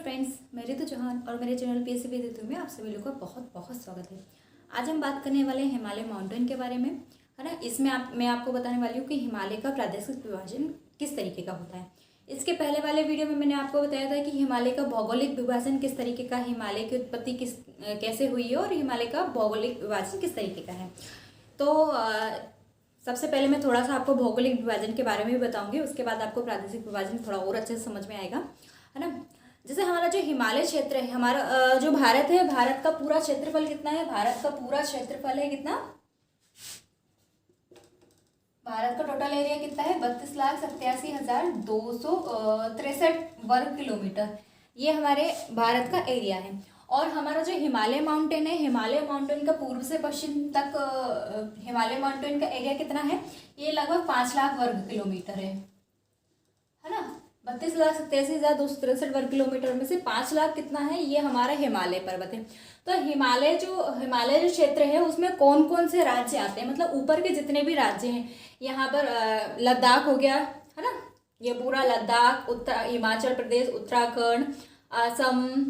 Hello friends, मैं रितु चौहान और मेरे चैनल पीएससी विद रितु में आप सभी लोगों का बहुत बहुत स्वागत है। आज हम बात करने वाले हैं हिमालय माउंटेन के बारे में, है ना। इसमें मैं आपको बताने वाली हूँ कि हिमालय का प्रादेशिक विभाजन किस तरीके का होता है। इसके पहले वाले वीडियो में मैंने आपको बताया था कि हिमालय का भौगोलिक विभाजन किस तरीके का, हिमालय की उत्पत्ति कैसे हुई है और हिमालय का भौगोलिक विभाजन किस तरीके का है। तो सबसे पहले मैं थोड़ा सा आपको भौगोलिक विभाजन के बारे में भी बताऊंगी, उसके बाद आपको प्रादेशिक विभाजन थोड़ा और अच्छे से समझ में आएगा, है ना। जैसे हमारा जो हिमालय क्षेत्र है, हमारा जो भारत है, भारत का पूरा क्षेत्रफल कितना है? भारत का पूरा क्षेत्रफल है कितना? भारत का टोटल एरिया कितना है? 32,87,263 वर्ग किलोमीटर। ये हमारे भारत का एरिया है। और हमारा जो हिमालय माउंटेन है, हिमालय माउंटेन का पूर्व से पश्चिम तक हिमालय माउंटेन का एरिया कितना है? ये लगभग 5 लाख वर्ग किलोमीटर है ना। 32,87,263 वर्ग किलोमीटर में से 5 लाख कितना है? ये हमारा हिमालय पर्वत है। तो हिमालय जो क्षेत्र है उसमें कौन कौन से राज्य आते हैं, मतलब ऊपर के जितने भी राज्य हैं, यहाँ पर लद्दाख हो गया, है ना। ये पूरा लद्दाख, हिमाचल प्रदेश, उत्तराखंड, असम,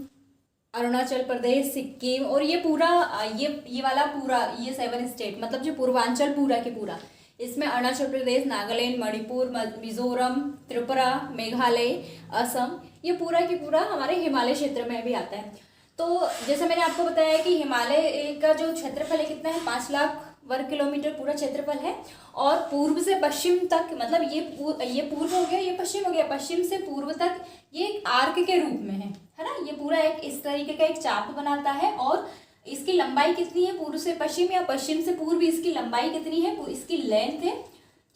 अरुणाचल प्रदेश, सिक्किम, और ये पूरा ये वाला पूरा ये 7 स्टेट, मतलब जो पूर्वांचल पूरा के पूरा, इसमें अरुणाचल प्रदेश, नागालैंड, मणिपुर, मिजोरम, त्रिपुरा, मेघालय, असम, ये पूरा की पूरा हमारे हिमालय क्षेत्र में भी आता है। तो जैसे मैंने आपको बताया कि हिमालय का जो क्षेत्रफल है कितना है? 5 लाख वर्ग किलोमीटर पूरा क्षेत्रफल है। और पूर्व से पश्चिम तक, मतलब ये पूर्व हो गया, ये पश्चिम हो गया, पश्चिम से पूर्व तक ये एक आर्क के रूप में है ना। ये पूरा एक इस तरीके का एक चाप बनाता है। और इसकी लंबाई कितनी है? पूर्व से पश्चिम या पश्चिम से पूर्व इसकी लंबाई कितनी है? इसकी लेंथ है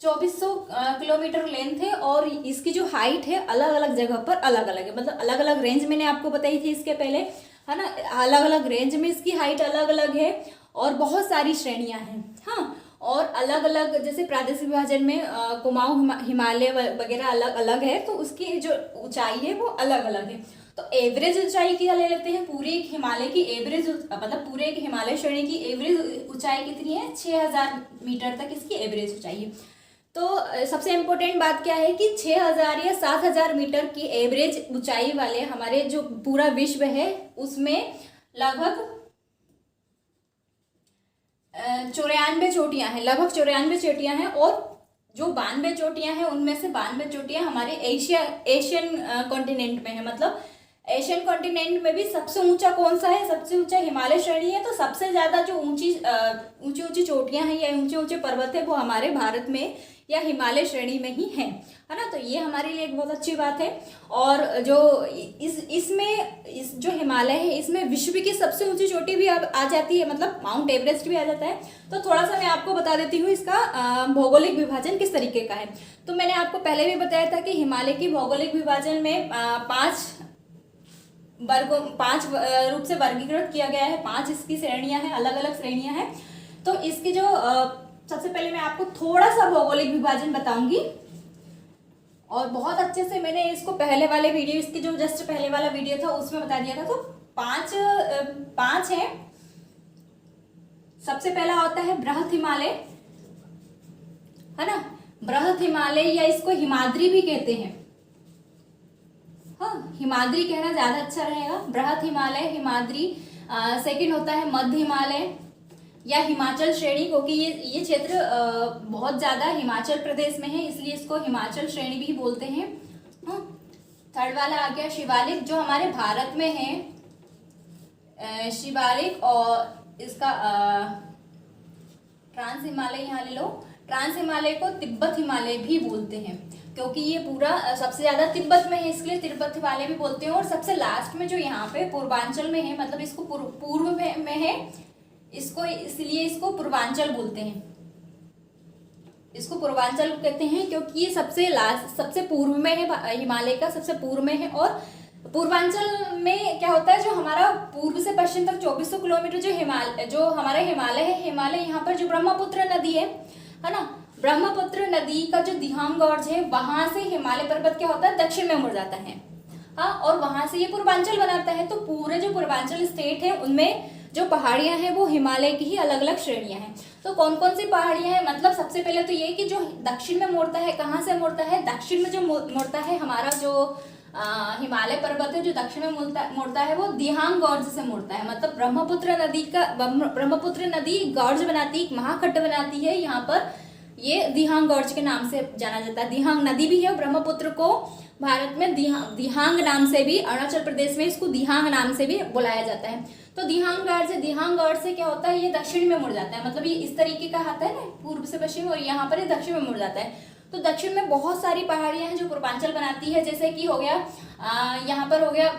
2400 किलोमीटर लेंथ है। और इसकी जो हाइट है अलग अलग जगह पर अलग अलग है, मतलब अलग अलग रेंज मैंने आपको बताई थी इसके पहले, है ना। अलग अलग रेंज में इसकी हाइट अलग अलग है और बहुत सारी श्रेणियां हैं, हाँ। और अलग अलग, जैसे प्रादेशिक विभाजन में कुमाऊं हिमालय वगैरह अलग अलग है, तो उसकी जो ऊंचाई है वो अलग अलग है। तो एवरेज ऊंचाई क्या ले लेते हैं? पूरे एक हिमालय की एवरेज, मतलब पूरे एक हिमालय श्रेणी की एवरेज ऊंचाई कितनी है? 6000 मीटर तक इसकी एवरेज ऊंचाई है। तो सबसे इम्पोर्टेंट बात क्या है कि 6000 या 7000 मीटर की एवरेज ऊंचाई वाले हमारे जो पूरा विश्व है उसमें लगभग 94 चोटियां हैं, लगभग 94 चोटियां हैं। और जो 92 चोटियां हैं उनमें से 92 चोटियां हमारे एशियन कॉन्टिनेंट में है। मतलब एशियन कॉन्टिनेंट में भी सबसे ऊंचा कौन सा है? सबसे ऊंचा हिमालय श्रेणी है। तो सबसे ज्यादा जो ऊंची चोटियां हैं या ऊंचे ऊंचे पर्वत है वो हमारे भारत में या हिमालय श्रेणी में ही है ना। तो ये हमारे लिए एक बहुत अच्छी बात है। और जो इस जो हिमालय है इसमें विश्व की सबसे ऊंची चोटी भी आ जाती है, मतलब माउंट एवरेस्ट भी आ जाता है। तो थोड़ा सा मैं आपको बता देती हूँ इसका भौगोलिक विभाजन किस तरीके का है। तो मैंने आपको पहले भी बताया था कि हिमालय की भौगोलिक विभाजन में 5 रूप से वर्गीकृत किया गया है। 5 इसकी श्रेणियां हैं, अलग अलग श्रेणियां हैं। तो इसकी जो सबसे पहले मैं आपको थोड़ा सा भौगोलिक विभाजन बताऊंगी, और बहुत अच्छे से मैंने इसको पहले वाले वीडियो, इसकी जो जस्ट पहले वाला वीडियो था उसमें बता दिया था। तो 5 है। सबसे पहला होता है बृहत हिमालय, है ना। बृहत हिमालय या इसको हिमाद्री भी कहते हैं, हाँ, हिमाद्री कहना ज्यादा अच्छा रहेगा। बृहत हिमालय, हिमाद्री। सेकंड होता है मध्य हिमालय या हिमाचल श्रेणी, क्योंकि ये क्षेत्र बहुत ज्यादा हिमाचल प्रदेश में है, इसलिए इसको हिमाचल श्रेणी भी बोलते हैं। थर्ड वाला आ गया शिवालिक, जो हमारे भारत में है शिवालिक। और इसका ट्रांस हिमालय यहाँ ले लो। ट्रांस हिमालय को तिब्बत हिमालय भी बोलते हैं, क्योंकि ये पूरा सबसे ज्यादा तिब्बत में है, इसलिए तिब्बत हिमालय भी बोलते हैं। और सबसे लास्ट में जो यहाँ पे पूर्वांचल में है, मतलब इसको पूर्व में है, इसलिए इसको पूर्वांचल बोलते हैं। इसको पूर्वांचल कहते हैं क्योंकि ये सबसे पूर्व में है, हिमालय का सबसे पूर्व में है। और पूर्वांचल में क्या होता है, जो हमारा पूर्व से पश्चिम तक 2400 किलोमीटर जो हमारा हिमालय है, हिमालय यहाँ पर जो ब्रह्मपुत्र नदी है ना, ब्रह्मपुत्र नदी का जो दिहांग गॉर्ज है, वहां से हिमालय पर्वत क्या होता है? दक्षिण में मुड़ जाता है, हाँ। और वहां से ये पूर्वांचल बनाता है। तो पूरे जो पूर्वांचल स्टेट है उनमें जो पहाड़ियां हैं वो हिमालय की ही अलग अलग श्रेणियां हैं। तो कौन कौन सी पहाड़ियां हैं? मतलब सबसे पहले तो ये कि जो दक्षिण में मुड़ता है, कहाँ से मुड़ता है? दक्षिण में जो मुड़ता है हमारा जो हिमालय पर्वत है जो दक्षिण में मुड़ता है वो दिहांग गॉर्ज से मुड़ता है। मतलब ब्रह्मपुत्र नदी गॉर्ज बनाती है, एक महाखड्ड बनाती है यहाँ पर, ये दिहांग गॉर्ज के नाम से जाना जाता है। दिहांग नदी भी है। ब्रह्मपुत्र को भारत में दिहांग नाम से भी, अरुणाचल प्रदेश में इसको दिहांग नाम से भी बुलाया जाता है। तो दिहांग गॉर्ज से क्या होता है, ये दक्षिण में मुड़ जाता है। मतलब ये इस तरीके का आता है ना, पूर्व से पश्चिम, और यहाँ पर ये दक्षिण में मुड़ जाता है। तो दक्षिण में बहुत सारी पहाड़ियां हैं जो पूर्वांचल बनाती है, जैसे कि हो गया यहाँ पर हो गया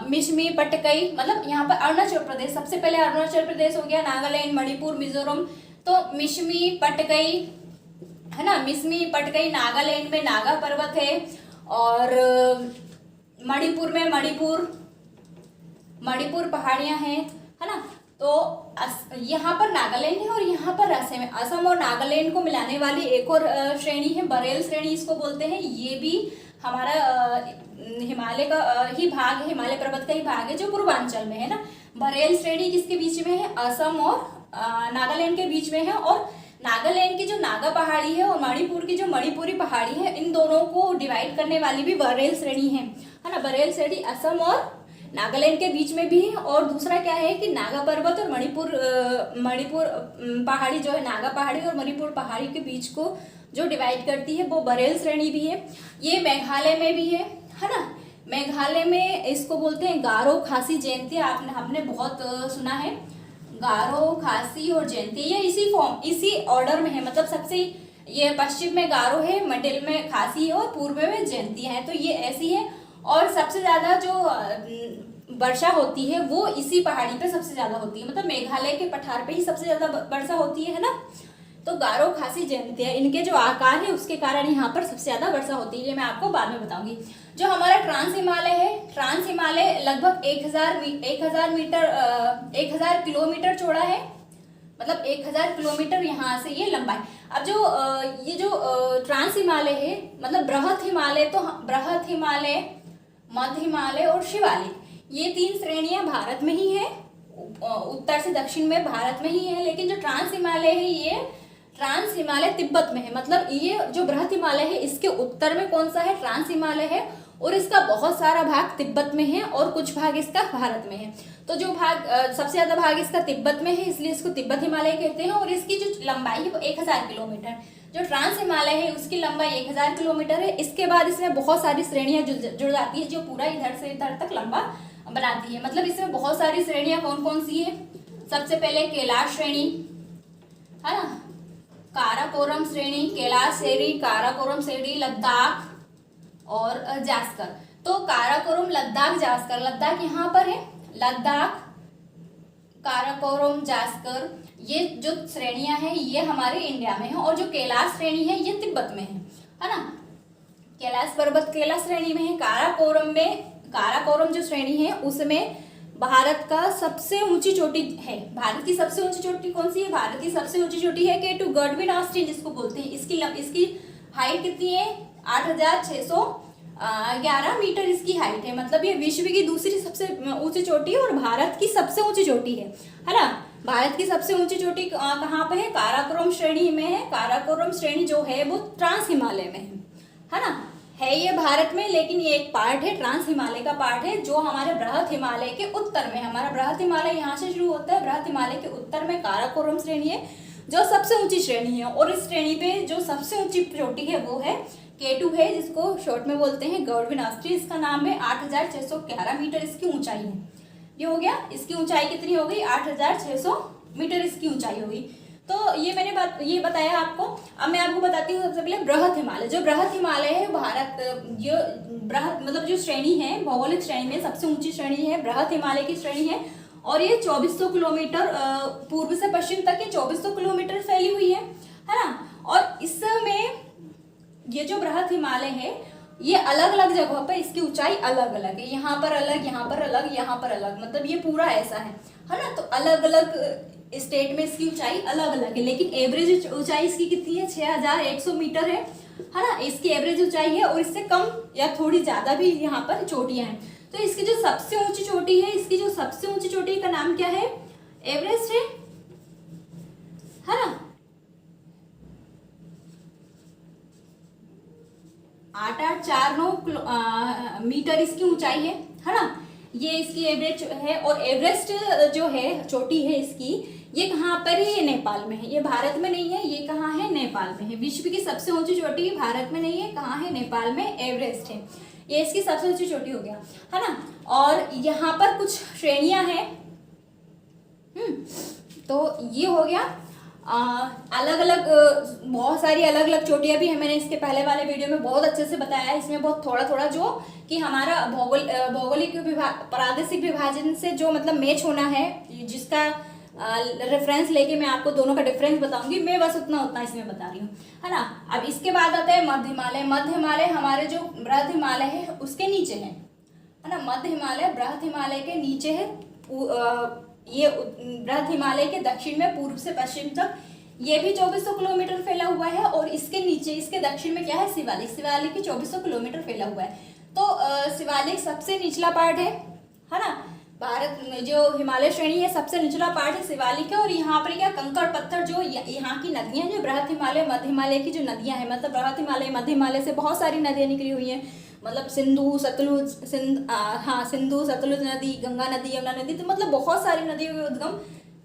मिशमी, पटकई, मतलब यहाँ पर अरुणाचल प्रदेश, सबसे पहले अरुणाचल प्रदेश हो गया, नागालैंड, मणिपुर, मिजोरम। तो मिशमी, पटकई है ना, मिशमी, पटकई, नागालैंड में नागा पर्वत है, और मणिपुर में मणिपुर पहाड़ियां हैं, है ना। तो यहाँ पर नागालैंड है और यहाँ पर असम है। असम और नागालैंड को मिलाने वाली एक और श्रेणी है, बरेल श्रेणी इसको बोलते हैं। ये भी हमारा हिमालय का ही भाग है, हिमालय पर्वत का ही भाग है जो पूर्वांचल में है ना। बरेल श्रेणी किसके बीच में है, असम और नागालैंड के बीच में है। और नागालैंड की जो नागा पहाड़ी है और मणिपुर की जो मणिपुरी पहाड़ी है, इन दोनों को डिवाइड करने वाली भी बरेल श्रेणी है ना। बरेल श्रेणी असम और नागालैंड के बीच में भी है। और दूसरा क्या है कि नागा पर्वत और मणिपुर पहाड़ी जो है, नागा पहाड़ी और मणिपुर पहाड़ी के बीच को जो डिवाइड करती है वो बरेल श्रेणी भी है। ये मेघालय में भी है ना। मेघालय में इसको बोलते हैं गारो, खासी, जयंतिया। हमने बहुत सुना है, गारो, खासी और जयंतिया, ये इसी ऑर्डर में है। मतलब सबसे ये पश्चिम में गारो है, मिडिल में खासी है और पूर्व में जयंतिया है। तो ये ऐसी है। और सबसे ज्यादा जो वर्षा होती है वो इसी पहाड़ी पे सबसे ज्यादा होती है। मतलब मेघालय के पठार पे ही सबसे ज्यादा वर्षा होती है ना। तो गारो, खासी, जयंतिया, इनके जो आकार है उसके कारण यहाँ पर सबसे ज्यादा वर्षा होती है। ये मैं आपको बाद में बताऊंगी। जो हमारा ट्रांस हिमालय है, ट्रांस हिमालय लगभग 1000 किलोमीटर चौड़ा है। मतलब 1000 किलोमीटर यहाँ से ये लंबाई। अब ये जो ट्रांस हिमालय है, मतलब बृहत हिमालय, मध्य हिमालय और शिवालिक, ये 3 श्रेणियां भारत में ही है, उत्तर से दक्षिण में भारत में ही है। लेकिन जो ट्रांस हिमालय है, ये ट्रांस हिमालय तिब्बत में है। मतलब ये जो बृहत हिमालय है इसके उत्तर में कौन सा है, ट्रांस हिमालय है, और इसका बहुत सारा भाग तिब्बत में है और कुछ भाग इसका भारत में है। तो जो भाग सबसे ज्यादा भाग इसका तिब्बत में है, इसलिए इसको तिब्बत हिमालय कहते हैं। और इसकी जो लंबाई है वो 1000 किलोमीटर। जो ट्रांस हिमालय है उसकी लंबाई 1000 किलोमीटर है। इसके बाद इसमें बहुत सारी श्रेणियां जुड़ जाती है जो पूरा इधर से इधर तक लंबा बनाती है। मतलब इसमें बहुत सारी श्रेणियां कौन कौन सी है, सबसे पहले कैलाश श्रेणी है ना, काराकोरम श्रेणी, कैलाश श्रेणी, काराकोरम श्रेणी, लद्दाख और जास्कर। तो काराकोरम, लद्दाख, जास्कर, लद्दाख यहाँ पर है, लद्दाख, काराकोरम, जास्कर, ये जो श्रेणियां हैं ये हमारे इंडिया में है। और जो कैलाश श्रेणी है ये तिब्बत में है ना। कैलाश पर्वत कैलाश श्रेणी में है। काराकोरम जो श्रेणी है उसमें भारत का सबसे ऊंची चोटी है। भारत की सबसे ऊंची चोटी कौन सी है, भारत की सबसे ऊंची चोटी है K2 गॉडविन ऑस्टिन जिसको बोलते हैं। इसकी हाइट कितनी है, 8611 मीटर इसकी हाइट है। मतलब ये विश्व की दूसरी सबसे ऊंची चोटी है और भारत की सबसे ऊंची चोटी है ना। भारत की सबसे ऊंची चोटी कहाँ पे है, काराकोरम श्रेणी में है। काराकोरम श्रेणी जो है वो ट्रांस हिमालय में है ना। है ये भारत में, लेकिन ये एक पार्ट है, ट्रांस हिमालय का पार्ट है जो हमारे बृहत हिमालय के उत्तर में। हमारा बृहत हिमालय यहाँ से शुरू होता है, बृहत हिमालय के उत्तर में काराकोरम श्रेणी है जो सबसे ऊंची श्रेणी है। और इस श्रेणी पे जो सबसे ऊंची चोटी है वो है K2 है, जिसको शॉर्ट में बोलते हैं गॉडविन ऑस्टिन। इसका नाम है, 8611 मीटर इसकी ऊंचाई है। ये हो गया, इसकी ऊंचाई कितनी हो गई, 8600 मीटर इसकी ऊंचाई होगी। तो ये मैंने ये बताया आपको। अब मैं आपको बताती हूँ सबसे पहले बृहत हिमालय। जो बृहत हिमालय है भारत, जो बृहत मतलब जो श्रेणी है, भौगोलिक श्रेणी में सबसे ऊंची श्रेणी है, बृहत हिमालय की श्रेणी है। और ये 2400 किलोमीटर पूर्व से पश्चिम तक ये 2400 किलोमीटर फैली हुई है ना। और इसमें ये जो बृहत हिमालय है ये अलग अलग जगहों पर इसकी ऊंचाई अलग अलग है। यहाँ पर अलग, यहाँ पर अलग, यहाँ पर अलग, मतलब ये पूरा ऐसा है ना। तो अलग अलग स्टेट में इसकी ऊंचाई अलग अलग है, लेकिन एवरेज ऊंचाई इसकी कितनी है, 6100 मीटर है ना। इसकी एवरेज ऊंचाई है और इससे कम या थोड़ी ज्यादा भी यहाँ पर चोटियां हैं। तो इसकी जो सबसे ऊंची चोटी है, इसकी जो सबसे ऊंची चोटी का नाम क्या है, एवरेस्ट है ना। मीटर इसकी ऊंचाई है ना। ये इसकी एवरेज है। और एवरेस्ट जो है चोटी है इसकी, ये कहाँ पर है? ये नेपाल में है। ये भारत में नहीं है। ये कहाँ है? नेपाल में है। विश्व की सबसे ऊंची चोटी भारत में नहीं है, कहाँ है? नेपाल में एवरेस्ट है। ये इसकी सबसे ऊंची चोटी हो गया, है ना। और यहाँ पर कुछ श्रेणियां हैं। तो ये हो गया अलग अलग, बहुत सारी अलग अलग चोटियां भी है। मैंने इसके पहले वाले वीडियो में बहुत अच्छे से बताया है। इसमें बहुत थोड़ा थोड़ा जो कि हमारा भौगोलिक प्रादेशिक विभाजन से जो मतलब मैच होना है, जिसका रेफरेंस लेके मैं आपको दोनों का डिफरेंस बताऊंगी। मैं बस उतना इसमें बता रही हूँ, है ना। अब इसके बाद आता है मध्य हिमालय। मध्य हिमालय हमारे जो बृहद हिमालय है उसके नीचे है ना। मध्य हिमालय बृहद हिमालय के नीचे है। ये बृहद हिमालय के दक्षिण में पूर्व से पश्चिम तक ये भी 2400 किलोमीटर फैला हुआ है। और इसके नीचे इसके दक्षिण में क्या है? शिवालिक। शिवालिक भी 2400 किलोमीटर फैला हुआ है। तो शिवालिक सबसे निचला पार्ट है ना। भारत में जो हिमालय श्रेणी है सबसे निचला पार्ट है शिवालिक है। और यहाँ पर क्या कंकड़ पत्थर जो यहाँ की नदियां जो बृहद हिमालय मध्य हिमालय की जो नदियां हैं, मतलब बृहद हिमालय मध्य हिमालय से बहुत सारी नदियां निकली हुई हैं। मतलब सिंधु सतलुज नदी, गंगा नदी, यमुना नदी, तो मतलब बहुत सारी नदियों के उद्गम,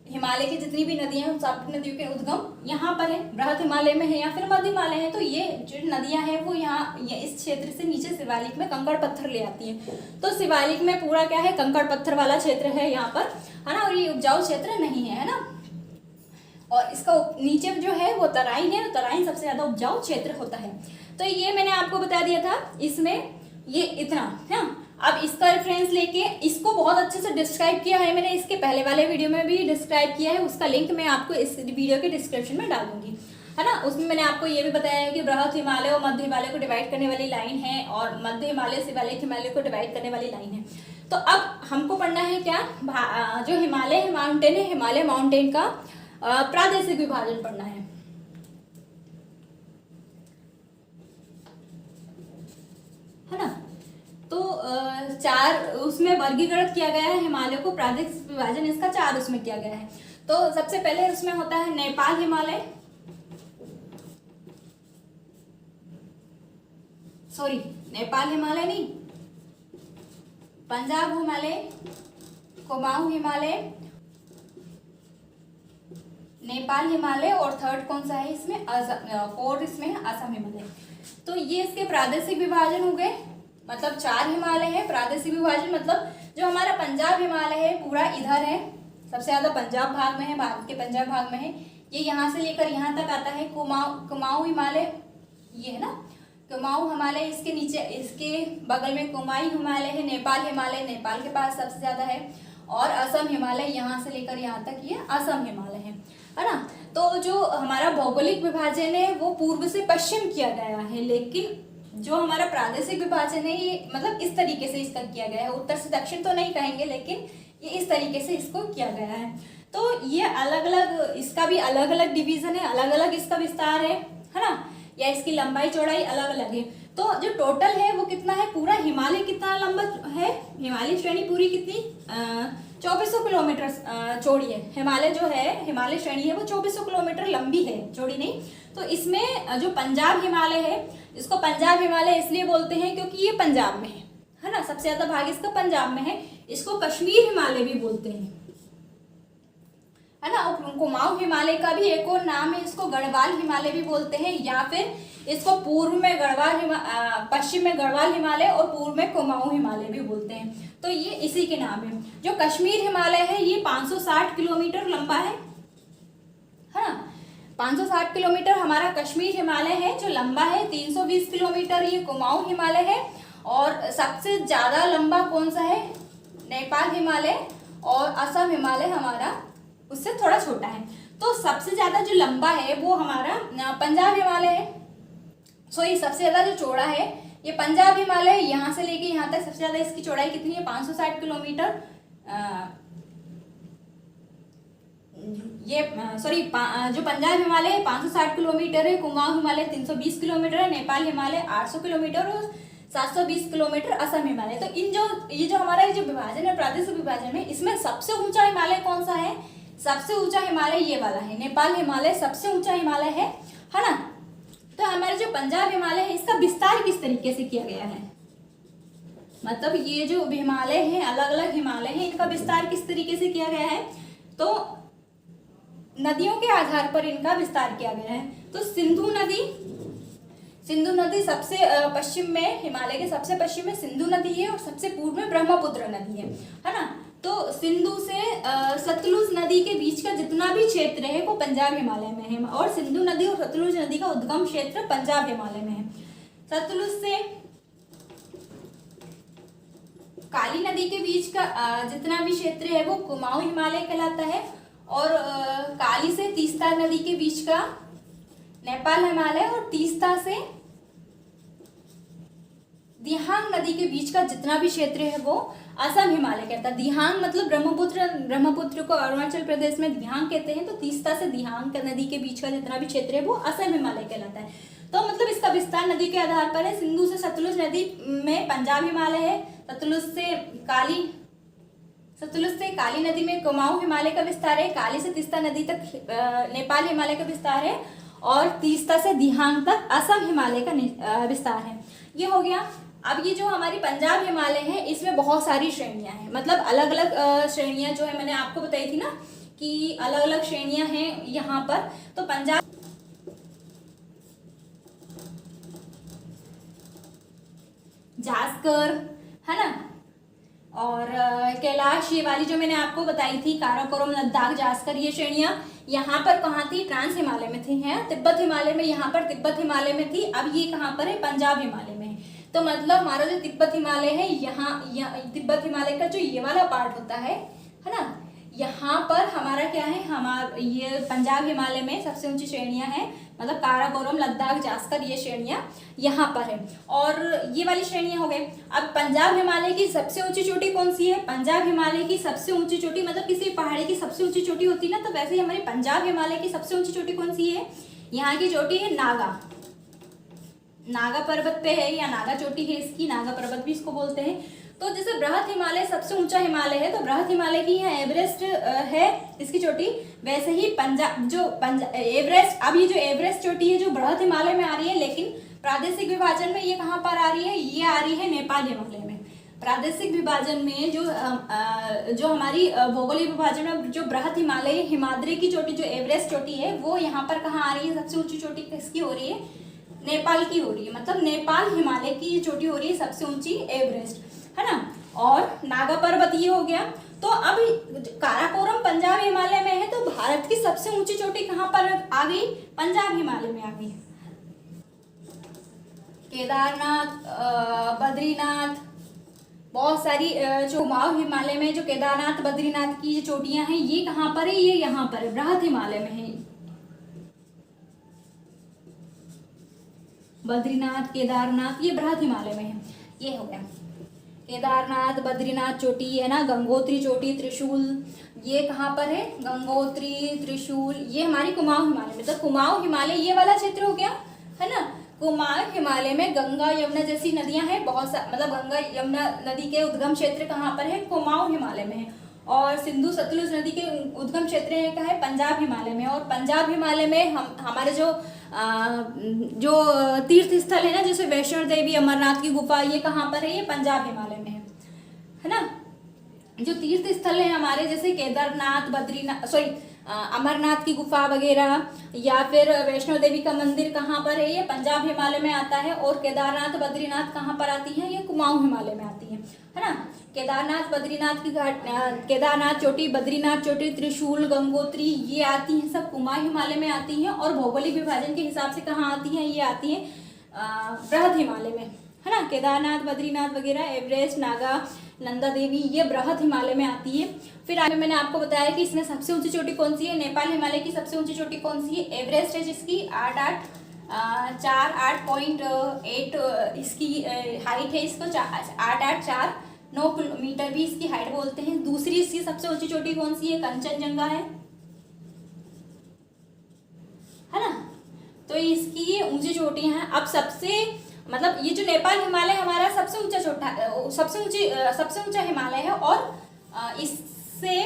हिमालय की जितनी भी नदियां हैं उन सब नदियों के उद्गम यहाँ पर है, बृहद हिमालय में है या फिर मध्य हिमालय है। तो ये जो नदियां हैं वो यहाँ इस क्षेत्र से नीचे शिवालिक में कंकड़ पत्थर ले आती हैं। तो शिवालिक में पूरा क्या है? कंकड़ पत्थर वाला क्षेत्र है यहाँ पर, है ना। और ये उपजाऊ क्षेत्र नहीं है ना। और इसका नीचे जो है वो तराइन है। तराइन सबसे ज्यादा उपजाऊ क्षेत्र होता है। तो ये मैंने आपको बता दिया था। इसमें ये इतना है। अब इसका रेफरेंस लेके इसको बहुत अच्छे से डिस्क्राइब किया है मैंने, इसके पहले वाले वीडियो में भी डिस्क्राइब किया है। उसका लिंक मैं आपको इस वीडियो के डिस्क्रिप्शन में डाल दूंगी, है ना। उसमें मैंने आपको ये भी बताया है कि बृहद हिमालय और मध्य हिमालय को डिवाइड करने वाली लाइन है, और मध्य हिमालय शिवालिक हिमालय को डिवाइड करने वाली लाइन है। तो अब हमको पढ़ना है क्या? जो हिमालय माउंटेन है, हिमालय माउंटेन का प्रादेशिक विभाजन पढ़ना है ना। तो चार उसमें वर्गीकृत किया गया है हिमालय को। प्रादेशिक विभाजन इसका 4 उसमें किया गया है। तो सबसे पहले उसमें होता है नेपाल हिमालय, नेपाल हिमालय नहीं, पंजाब हिमालय, कुमाऊं हिमालय, नेपाल हिमालय, और थर्ड कौन सा है इसमें? फोर्थ इसमें असम हिमालय। तो ये इसके प्रादेशिक विभाजन हो गए। मतलब 4 हिमालय है। प्रादेशिक विभाजन मतलब जो हमारा पंजाब हिमालय है पूरा इधर है, सबसे ज्यादा पंजाब भाग में है, भारत के पंजाब भाग में है। ये यहाँ से लेकर यहाँ तक आता है। कुमाऊं हिमालय ये है ना, कुमाऊं हिमालय। इसके नीचे इसके बगल में कुमाई हिमालय है। नेपाल हिमालय नेपाल के पास सबसे ज्यादा है। और असम हिमालय यहाँ से लेकर यहाँ तक ये असम हिमालय है ना। तो जो हमारा भौगोलिक विभाजन है वो पूर्व से पश्चिम किया गया है, लेकिन जो हमारा प्रादेशिक विभाजन है ये मतलब इस तरीके से इसका किया गया है। उत्तर से दक्षिण तो नहीं कहेंगे, लेकिन ये इस तरीके से इसको किया गया है। तो ये अलग अलग, इसका भी अलग अलग डिवीजन है, अलग अलग इसका विस्तार है ना, या इसकी लंबाई चौड़ाई अलग अलग है। तो जो टोटल है वो कितना है? पूरा हिमालय कितना लंबा है? हिमालय श्रेणी पूरी कितनी 2400 किलोमीटर चौड़ी है। हिमालय जो है, हिमालय श्रेणी है वो 2400 किलोमीटर लंबी है, चौड़ी नहीं। तो इसमें जो पंजाब हिमालय है, इसको पंजाब हिमालय इसलिए बोलते हैं क्योंकि ये पंजाब में है ना। सबसे ज्यादा भाग इसका पंजाब में है। इसको कश्मीर हिमालय भी बोलते हैं, है ना। और कुमाऊं हिमालय का भी एक और नाम है, इसको गढ़वाल हिमालय भी बोलते हैं, या फिर इसको पूर्व में पश्चिम में गढ़वाल हिमालय और पूर्व में कुमाऊं हिमालय भी बोलते हैं। तो ये इसी के नाम है। जो कश्मीर हिमालय है ये 560 किलोमीटर लंबा है ना। 560 किलोमीटर हमारा कश्मीर हिमालय है जो लंबा है। 320 किलोमीटर ये कुमाऊं हिमालय है। और सबसे ज्यादा लंबा कौन सा है? नेपाल हिमालय, और असम हिमालय हमारा उससे थोड़ा छोटा है। तो सबसे ज्यादा जो लंबा है वो हमारा पंजाब हिमालय है। सबसे ज्यादा जो चौड़ा है ये पंजाब हिमालय है। यहाँ से लेके यहाँ तक सबसे ज्यादा इसकी चौड़ाई कितनी है? 560 किलोमीटर। जो पंजाब हिमालय है 560 किलोमीटर है। कुमाऊं हिमालय 320 किलोमीटर है। नेपाल हिमालय 800 किलोमीटर और 720 किलोमीटर असम हिमालय। तो ये जो हमारा जो विभाजन है, प्रादेशिक विभाजन में, इसमें सबसे ऊंचा हिमालय कौन सा है? सबसे ऊंचा हिमालय ये वाला है, नेपाल हिमालय सबसे ऊंचा हिमालय है ना। तो हमारे जो पंजाब हिमालय है इसका विस्तार किस तरीके से किया गया है, मतलब ये जो हिमालय है, अलग अलग हिमालय है, इनका विस्तार किस तरीके से किया गया है, तो नदियों के आधार पर इनका विस्तार किया गया है। तो सिंधु नदी सबसे पश्चिम में, हिमालय के सबसे पश्चिम में सिंधु नदी है और सबसे पूर्व में ब्रह्मपुत्र नदी है ना। तो सिंधु से सतलुज नदी के बीच का जितना भी क्षेत्र है वो पंजाब हिमालय में है, और सिंधु नदी और सतलुज नदी का उद्गम क्षेत्र पंजाब हिमालय में है। सतलुज से काली नदी के बीच का जितना भी क्षेत्र है वो कुमाऊं हिमालय कहलाता है, और काली से तीस्ता नदी के बीच का नेपाल हिमालय, और तीस्ता से दिहांग नदी के बीच का जितना भी क्षेत्र है वो असम हिमालय कहता है। दिहांग मतलब ब्रह्मपुत्र को अरुणाचल प्रदेश में दिहांग कहते हैं, तो तीस्ता से दिहांग नदी के बीच का जितना भी क्षेत्र है वो असम हिमालय कहलाता है। तो मतलब इसका विस्तार नदी के आधार पर है। सिंधु से सतलुज नदी में पंजाब हिमालय है, सतलुज से काली नदी में कुमाऊं हिमालय का विस्तार है, काली से तीस्ता नदी तक नेपाल हिमालय का विस्तार है, और तीस्ता से दिहांग तक असम हिमालय का विस्तार है। ये हो गया। अब ये जो हमारी पंजाब हिमालय है इसमें बहुत सारी श्रेणियां हैं, मतलब अलग अलग श्रेणियां जो है मैंने आपको बताई थी ना कि अलग अलग श्रेणियां हैं यहाँ पर। तो पंजाब जास्कर है ना, और कैलाश, ये वाली जो मैंने आपको बताई थी काराकोरम, लद्दाख, जास्कर, ये श्रेणियां यहाँ पर कहाँ थी, ट्रांस हिमालय में थी, है तिब्बत हिमालय में, यहाँ पर तिब्बत हिमालय में थी। अब ये कहाँ पर है, पंजाब हिमालय में है। तो मतलब हमारा जो तिब्बत हिमालय है, यहाँ तिब्बत हिमालय का जो ये वाला पार्ट होता है ना, यहाँ पर हमारा क्या है, ये पंजाब हिमालय में सबसे ऊंची श्रेणियां हैं, मतलब काराकोरम, लद्दाख, जास्कर, ये श्रेणियां यहाँ पर है। और ये वाली श्रेणियां हो गई। अब पंजाब हिमालय की सबसे ऊंची चोटी कौन सी है, पंजाब हिमालय की सबसे ऊंची चोटी, मतलब किसी पहाड़ी की सबसे ऊंची चोटी होती है ना, तो वैसे ही हमारी पंजाब हिमालय की सबसे ऊंची चोटी कौन सी है, यहाँ की चोटी है नागा पर्वत पे है, या नागा चोटी है इसकी, नागा पर्वत भी इसको बोलते हैं। तो जैसे बृहत हिमालय सबसे ऊंचा हिमालय है, तो बृहत हिमालय की यहाँ एवरेस्ट है इसकी चोटी, वैसे ही एवरेस्ट, अब ये जो एवरेस्ट चोटी है जो बृहत हिमालय में आ रही है, लेकिन प्रादेशिक विभाजन में ये कहाँ पर आ रही है, ये आ रही है नेपाल हिमालय में। प्रादेशिक विभाजन में जो हमारी भौगोलिक विभाजन में जो बृहत हिमालय हिमाद्री की चोटी, जो एवरेस्ट चोटी है, वो यहाँ पर कहाँ आ रही है, सबसे ऊंची चोटी किसकी हो रही है, नेपाल की हो रही है, मतलब नेपाल हिमालय की ये चोटी हो रही है सबसे ऊंची, एवरेस्ट, है ना। और नागा पर्वत ये हो गया। तो अब काराकोरम पंजाब हिमालय में है, तो भारत की सबसे ऊंची चोटी कहाँ पर आ गई, पंजाब हिमालय में आ गई। केदारनाथ, बद्रीनाथ, बहुत सारी जो कुमाऊं हिमालय में जो केदारनाथ, बद्रीनाथ की जो चोटियां हैं, ये कहाँ पर है, ये यहाँ पर है, बृहत हिमालय में है। बद्रीनाथ, केदारनाथ, ये बृहत हिमालय में है। ये हो गया केदारनाथ, बद्रीनाथ चोटी है ना, गंगोत्री चोटी, त्रिशूल, ये कहाँ पर है, गंगोत्री, त्रिशूल, ये हमारी कुमाऊं हिमालय में। तो कुमाऊं हिमालय ये वाला क्षेत्र हो गया, है ना। कुमाऊं हिमालय में गंगा यमुना जैसी नदियां हैं, मतलब गंगा यमुना नदी के उद्गम क्षेत्र कहाँ पर है, कुमाऊं हिमालय में है। और सिंधु सतलुज नदी के उद्गम क्षेत्र है का है, पंजाब हिमालय में। और पंजाब हिमालय में हमारे जो तीर्थ स्थल है ना, जैसे वैष्णो देवी, अमरनाथ की गुफा, ये कहाँ पर है, ये पंजाब हिमालय में है ना। जो तीर्थ स्थल है हमारे, जैसे केदारनाथ, बद्रीनाथ, अमरनाथ की गुफा वगैरह, या फिर वैष्णो देवी का मंदिर कहाँ पर है, ये पंजाब हिमालय में आता है। और केदारनाथ, बद्रीनाथ कहाँ पर आती है, ये कुमाऊं हिमालय में आती है ना। केदारनाथ, बद्रीनाथ की घाट, केदारनाथ चोटी, बद्रीनाथ चोटी, त्रिशूल, गंगोत्री, ये आती हैं सब कुमाऊं हिमालय में आती हैं। और भौगोलिक विभाजन के हिसाब से कहाँ आती हैं, ये आती हैं बृहत हिमालय में, है ना। केदारनाथ, बद्रीनाथ वगैरह, एवरेस्ट, नागा, नंदा देवी, ये बृहत हिमालय में आती है। फिर आगे मैंने आपको बताया कि इसमें सबसे ऊंची चोटी कौन सी है, नेपाल हिमालय की सबसे ऊंची चोटी कौन सी है, एवरेस्ट है, जिसकी 8.8 इसकी हाइट है, इसको 8.849 किलोमीटर भी इसकी हाइट बोलते हैं। दूसरी इसकी सबसे ऊंची चोटी कौन सी है, कंचनजंगा है ना। तो इसकी ये ऊंची चोटियां हैं। अब सबसे मतलब ये जो नेपाल हिमालय हमारा सबसे ऊंचा हिमालय है, और इससे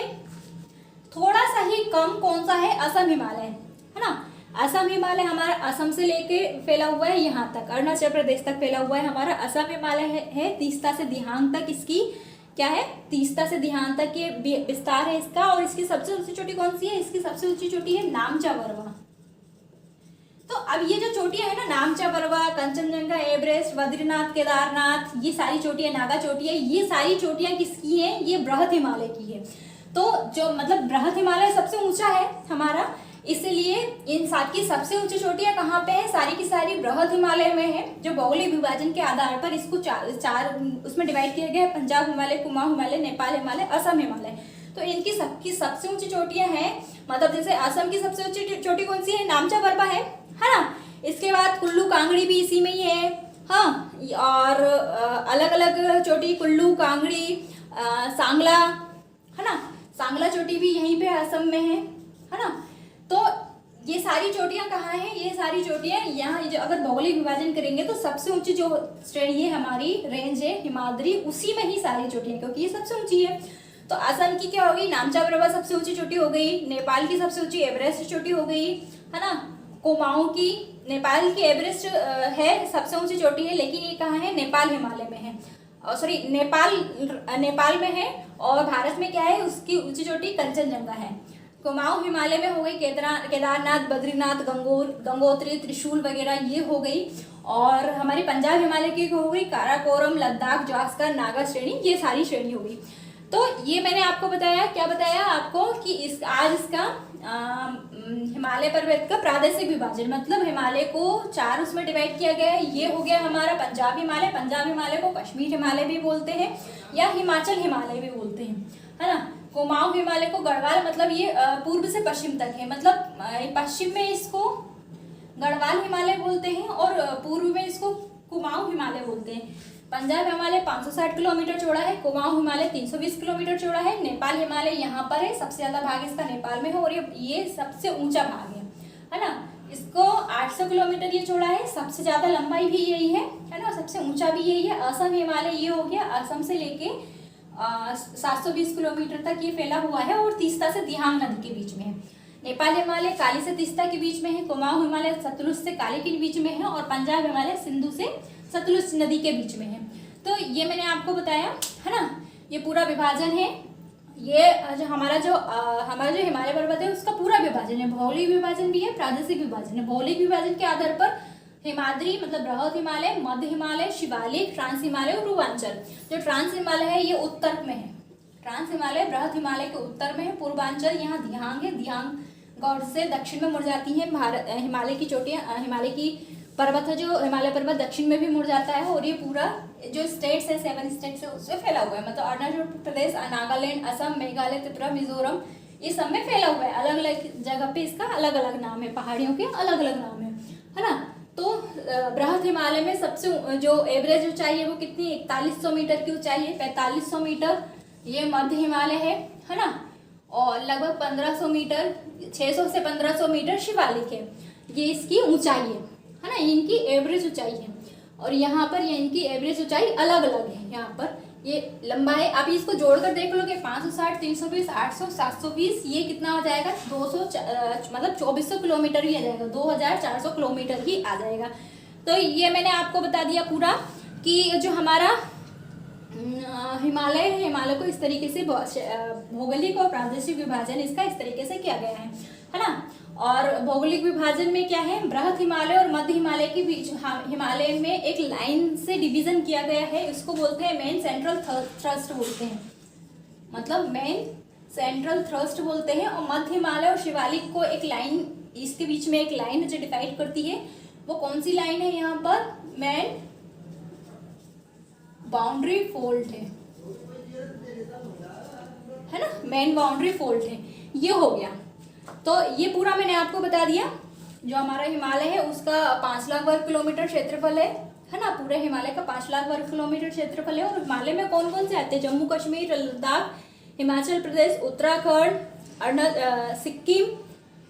थोड़ा सा ही कम कौन सा है, असम हिमालय, है ना। असम हिमालय हमारा असम से लेके फैला हुआ है यहाँ तक, अरुणाचल प्रदेश तक फैला हुआ है हमारा असम हिमालय है। तीस्ता से दिहांग तक इसकी क्या है, तीस्ता से दिहांग तक ये विस्तार है इसका। और इसकी सबसे ऊंची चोटी कौन सी है, इसकी सबसे ऊंची चोटी है नामचा बरवा। तो अब ये जो चोटियां है ना, नामचा बरवा, कंचनजंगा, एवरेस्ट, बद्रीनाथ, केदारनाथ, ये सारी चोटियां, नागा चोटियां, ये सारी चोटियां किसकी हैं, ये बृहद हिमालय की है। तो जो मतलब बृहद हिमालय सबसे ऊंचा है हमारा, इसलिए इन सात की सबसे ऊंची चोटियां कहाँ पे है, सारी की सारी बृहद हिमालय में है। जो भौगोलिक विभाजन के आधार पर इसको चार उसमें डिवाइड किया गया है, पंजाब हिमालय, कुमाऊं हिमालय, नेपाल हिमालय, असम हिमालय। तो इनकी सबकी सबसे ऊंची चोटियां हैं, मतलब जैसे असम की सबसे ऊंची चोटी कौन सी है, नामचा बरवा है ना। इसके बाद कुल्लू कांगड़ी भी इसी में ही है, हाँ। और अलग अलग चोटी, कुल्लू, कांगड़ी, सांगला, है ना, सांगला चोटी भी यहीं पे असम में है ना। तो ये सारी चोटियां कहाँ हैं, ये सारी चोटियां यहाँ, जो अगर भौगोलिक विभाजन करेंगे तो सबसे ऊंची जो श्रेणी है हमारी रेंज है हिमाद्री, उसी में ही सारी चोटियां, क्योंकि ये सबसे ऊंची है। तो असम की क्या होगी, नामचा बरवा सबसे ऊंची चोटी हो गई, नेपाल की सबसे ऊंची एवरेस्ट चोटी हो गई, है ना। कुमाऊं की, नेपाल की एवरेस्ट है सबसे ऊंची चोटी है, लेकिन ये कहाँ है, नेपाल हिमालय में है, सॉरी नेपाल में है। और भारत में क्या है, उसकी ऊंची चोटी कंचनजंगा है। कुमाऊं हिमालय में हो गई केदारनाथ, बद्रीनाथ, गंगोत्री, त्रिशूल वगैरह ये हो गई। और हमारी पंजाब हिमालय की हो गई काराकोरम, लद्दाख, जास्कर, नागा श्रेणी, ये सारी श्रेणी हो गई। तो ये मैंने आपको बताया, क्या बताया आपको कि आज इसका हिमालय पर्वत का प्रादेशिक विभाजन, मतलब हिमालय को चार उसमें डिवाइड किया गया है। ये हो गया हमारा पंजाब हिमालय, पंजाब हिमालय को कश्मीर हिमालय भी बोलते हैं या हिमाचल हिमालय भी बोलते हैं, है ना। कुमाऊं हिमालय को गढ़वाल, मतलब ये पूर्व से पश्चिम तक है, मतलब पश्चिम में इसको गढ़वाल हिमालय बोलते हैं और पूर्व में इसको कुमाऊं हिमालय बोलते हैं। पंजाब हिमालय 560 किलोमीटर चौड़ा है, कुमाऊं हिमालय 320 किलोमीटर चौड़ा है, नेपाल हिमालय यहाँ पर है, सबसे ज्यादा भाग इसका नेपाल में है और ये सबसे ऊंचा भाग है ना। इसको 800 किलोमीटर ये चौड़ा है, सबसे ज्यादा लंबाई भी यही है ना, सबसे ऊंचा भी यही है। असम हिमालय ये हो गया, असम से लेके 720 किलोमीटर तक ये फैला हुआ है और तीस्ता से दिहांग नदी के बीच में है। नेपाल हिमालय काली से तीस्ता के बीच में है, कुमाऊं हिमालय सतलुज से काली के बीच में है और पंजाब हिमालय सिंधु से सतलुज नदी के बीच में है। तो ये मैंने आपको बताया, है ना, ये पूरा विभाजन है। ये जो हमारा जो हिमालय पर्वत है उसका पूरा विभाजन है, भौगोलिक विभाजन भी है, प्रादेशिक विभाजन है। भौगोलिक विभाजन के आधार पर हिमाद्री मतलब बृहद हिमालय, मध्य हिमालय, शिवालिक, ट्रांस हिमालय और पूर्वांचल। जो ट्रांस हिमालय है ये उत्तर में है, ट्रांस हिमालय बृहद हिमालय के उत्तर में है। पूर्वांचल यहाँ दिहांग है, दिहांग गौड़ से दक्षिण में मुड़ जाती है। हिमालय की चोटियाँ, हिमालय की पर्वत है जो हिमालय पर्वत दक्षिण में भी मुड़ जाता है और ये पूरा जो स्टेट्स है 7 स्टेट्स है उससे फैला हुआ है, मतलब अरुणाचल प्रदेश, नागालैंड, असम, मेघालय, त्रिपुरा, मिजोरम, ये सब में फैला हुआ है। अलग अलग जगह पे इसका अलग अलग नाम है, पहाड़ियों के अलग अलग नाम है ना। तो बृहद हिमालय में सबसे जो एवरेज ऊंचाई है वो कितनी, 4100 मीटर की ऊंचाई है, 4500 मीटर ये मध्य हिमालय है ना। और लगभग 1500 मीटर, 600 से 1500 मीटर शिवालिक है, ये इसकी ऊंचाई है ना, इनकी एवरेज ऊंचाई है। और यहाँ पर ये इनकी एवरेज ऊंचाई अलग अलग है। यहाँ पर ये लंबाई आप इसको जोड़कर देख लो कि 560, 320, 800, 720, ये कितना हो जाएगा, 200 मतलब 2400 किलोमीटर ही आ जाएगा, 2400 किलोमीटर ही आ जाएगा। तो ये मैंने आपको बता दिया पूरा कि जो हमारा हिमालय है, हिमालय को इस तरीके से भौगोलिक और प्रादेशिक विभाजन इसका इस तरीके से किया गया है ना। और भौगोलिक विभाजन में क्या है, बृहद हिमालय और मध्य हिमालय के बीच हिमालय में एक लाइन से डिवीजन किया गया है, इसको बोलते हैं मेन सेंट्रल थ्रस्ट बोलते हैं, मतलब मेन सेंट्रल थ्रस्ट बोलते हैं। और मध्य हिमालय और शिवालिक को एक लाइन, इसके बीच में एक लाइन जो डिवाइड करती है, वो कौन सी लाइन है, यहाँ पर मेन बाउंड्री फोल्ड है ना, मेन बाउंड्री फोल्ड है, ये हो गया। तो ये पूरा मैंने आपको बता दिया। जो हमारा हिमालय है उसका 5 लाख वर्ग किलोमीटर क्षेत्रफल है ना, पूरे हिमालय का 5 लाख वर्ग किलोमीटर क्षेत्रफल है। और हिमालय में कौन कौन से आते हैं, जम्मू कश्मीर, लद्दाख, हिमाचल प्रदेश, उत्तराखंड, सिक्किम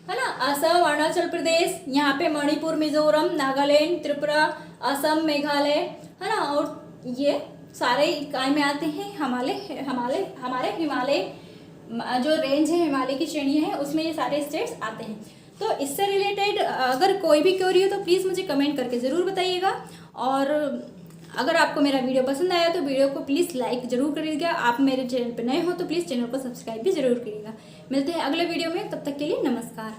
है ना, असम, अरुणाचल प्रदेश, यहाँ पे मणिपुर, मिजोरम, नागालैंड, त्रिपुरा, असम, मेघालय है ना। और ये सारे इकाई में आते हैं हमारे हिमालय जो रेंज है, हिमालय की श्रेणी है, उसमें ये सारे स्टेट्स आते हैं। तो इससे रिलेटेड अगर कोई भी क्वेरी हो तो प्लीज़ मुझे कमेंट करके ज़रूर बताइएगा। और अगर आपको मेरा वीडियो पसंद आया तो वीडियो को प्लीज़ लाइक ज़रूर करिएगा। आप मेरे चैनल पर नए हो तो प्लीज़ चैनल को सब्सक्राइब भी ज़रूर करिएगा। मिलते हैं अगले वीडियो में, तब तक के लिए नमस्कार।